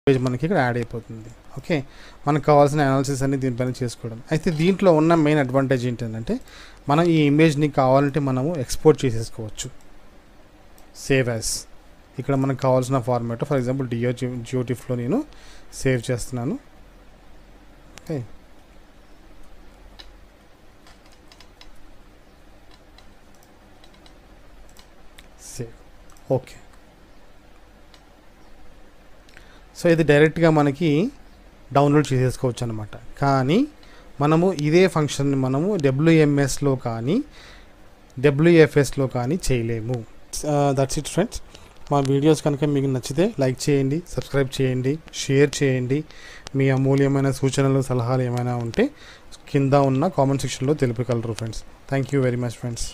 Page మనకి ఇక్కడ add అయిపోతుంది. ఓకే, మనకు కావాల్సిన అనాలిసిస్ అన్ని దీనిపైన చేసుకోవడం. అయితే దీంట్లో ఉన్న మెయిన్ అడ్వాంటేజ్ ఏంటంటే మనం ఈ ఇమేజ్ని కావాలంటే మనము ఎక్స్పోర్ట్ చేసేసుకోవచ్చు. సేవ్ యాజ్ ఇక్కడ మనకు కావాల్సిన ఫార్మాట్, ఫర్ ఎగ్జాంపుల్ జియోటిఫ్లో నేను సేవ్ చేస్తున్నాను. Okay, save. ఓకే, సో ఇది డైరెక్ట్గా మనకి డౌన్లోడ్ చేసేసుకోవచ్చు అనమాట. కానీ మనము ఇదే ఫంక్షన్ని మనము WMSలో కానీ WFSలో కానీ చేయలేము. That's it friends. మా వీడియోస్ కనుక మీకు నచ్చితే లైక్ చేయండి, సబ్స్క్రైబ్ చేయండి, షేర్ చేయండి. మీ అమూల్యమైన సూచనలు సలహాలు ఏమైనా ఉంటే కింద ఉన్న కామెంట్ సెక్షన్లో తెలుపగలరు friends. Thank you very much friends.